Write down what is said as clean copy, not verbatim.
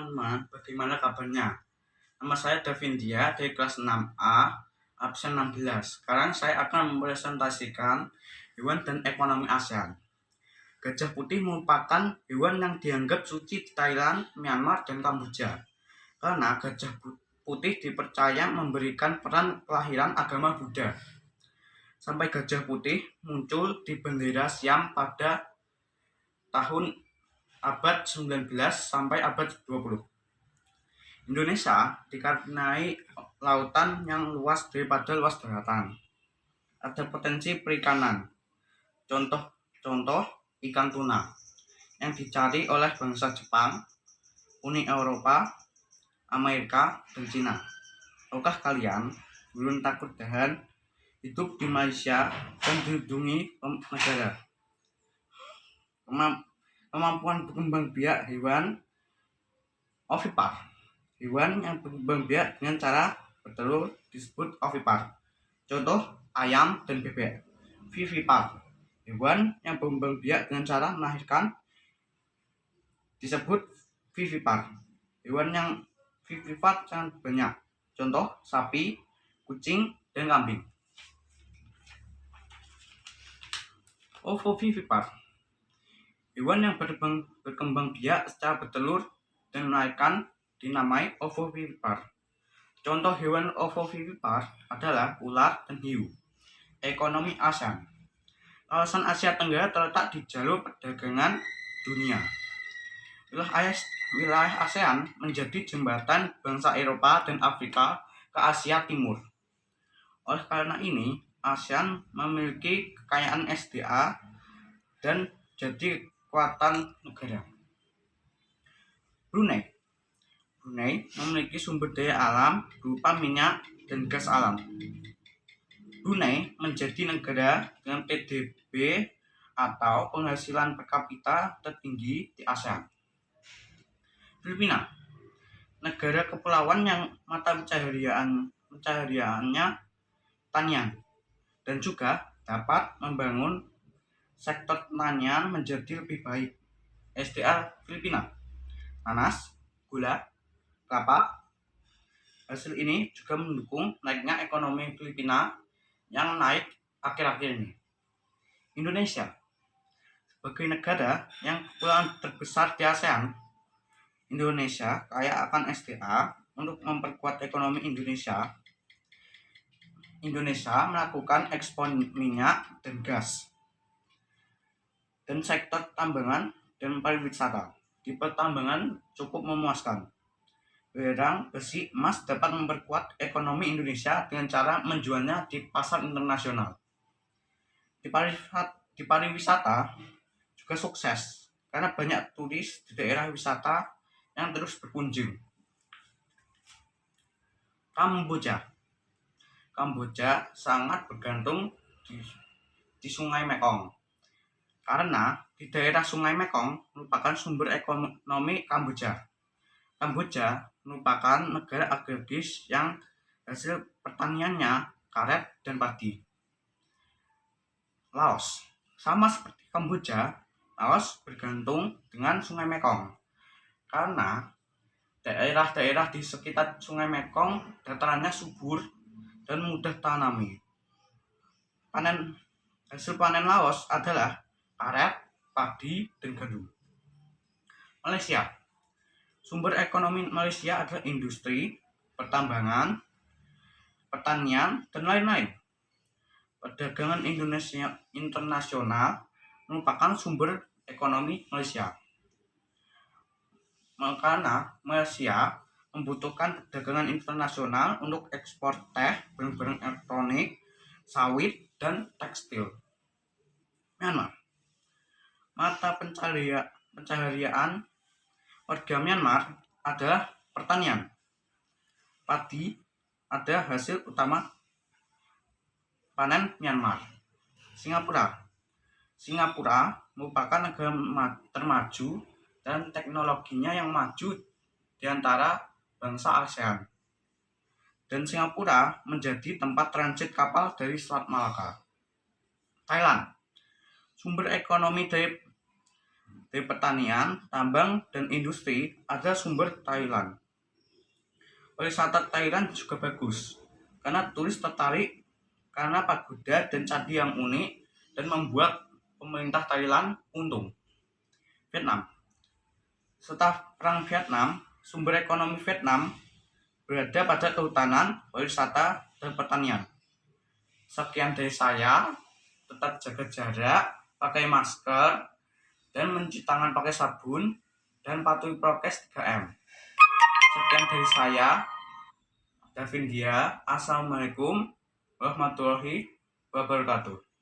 teman-teman, bagaimana kabarnya? Nama saya Davindia dari kelas 6A, absen 16. Sekarang saya akan mempresentasikan hewan dan ekonomi ASEAN. Gajah putih merupakan hewan yang dianggap suci di Thailand, Myanmar, dan Kamboja. Karena gajah putih dipercaya memberikan peran kelahiran agama Buddha. Sampai gajah putih muncul di bendera Siam pada tahun abad 19 sampai abad 20. Indonesia dikaruniai lautan yang luas daripada luas daratan. Ada potensi perikanan. Contoh ikan tuna yang dicari oleh bangsa Jepang, Uni Eropa, Amerika, dan Cina. Tahukah kalian, burung takut dahan hidup di Malaysia dan dilindungi negara. Kemampuan berkembang biak hewan ovipar. Hewan yang berkembang biak dengan cara bertelur disebut ovipar. Contoh ayam dan bebek. Vivipar. Hewan yang berkembang biak dengan cara melahirkan disebut vivipar. Hewan yang vivipar sangat banyak. Contoh sapi, kucing, dan kambing. Ovovivipar. Hewan yang berkembang biak secara bertelur dan melahirkan dinamai ovovivipar. Contoh hewan ovovivipar adalah ular dan hiu. Ekonomi ASEAN. Kawasan Asia Tenggara terletak di jalur perdagangan dunia. Wilayah ASEAN menjadi jembatan bangsa Eropa dan Afrika ke Asia Timur. Oleh karena ini, ASEAN memiliki kekayaan SDA dan jadi kekuatan negara. Brunei memiliki sumber daya alam berupa minyak dan gas alam. Brunei menjadi negara dengan PDB atau penghasilan per kapita tertinggi di ASEAN. Filipina, negara kepulauan yang mata pencahariannya tanian dan juga dapat membangun sektor pertanian menjadi lebih baik. SDA Filipina, nanas, gula, kelapa. Hasil ini juga mendukung naiknya ekonomi Filipina yang naik akhir-akhir ini. Indonesia, sebagai negara yang kepulauan terbesar di ASEAN, Indonesia kaya akan SDA. Untuk memperkuat ekonomi Indonesia melakukan ekspor minyak dan gas dan sektor tambangan dan pariwisata. Di pertambangan cukup memuaskan. Barang, besi, emas dapat memperkuat ekonomi Indonesia dengan cara menjualnya di pasar internasional. Di pariwisata juga sukses karena banyak turis di daerah wisata yang terus berkunjung. Kamboja sangat bergantung di Sungai Mekong. Karena di daerah Sungai Mekong merupakan sumber ekonomi Kamboja. Kamboja merupakan negara agraris yang hasil pertaniannya karet dan padi. Laos, sama seperti Kamboja, Laos bergantung dengan Sungai Mekong. Karena daerah-daerah di sekitar Sungai Mekong datarannya subur dan mudah tanami. Hasil panen Laos adalah karet, padi, dan gandum. Malaysia, sumber ekonomi Malaysia adalah industri, pertambangan, pertanian, dan lain-lain. Perdagangan Indonesia internasional merupakan sumber ekonomi Malaysia. Karena Malaysia membutuhkan perdagangan internasional untuk ekspor teh, barang-barang elektronik, sawit, dan tekstil. Myanmar, mata pencaharian warga Myanmar adalah pertanian. Padi adalah hasil utama panen Myanmar. Singapura merupakan negara termaju dan teknologinya yang maju di antara bangsa ASEAN. Dan Singapura menjadi tempat transit kapal dari Selat Malaka. Thailand, sumber ekonomi dari dari pertanian, tambang, dan industri adalah sumber Thailand. Wisata Thailand juga bagus, karena turis tertarik karena pagoda dan candi yang unik dan membuat pemerintah Thailand untung. Vietnam. Setelah Perang Vietnam, sumber ekonomi Vietnam berada pada kehutanan, pariwisata, dan pertanian. Sekian dari saya, tetap jaga jarak, pakai masker, dan mencuci tangan pakai sabun, dan patuhi prokes 3M. Sekian dari saya, Davindia. Assalamualaikum warahmatullahi wabarakatuh.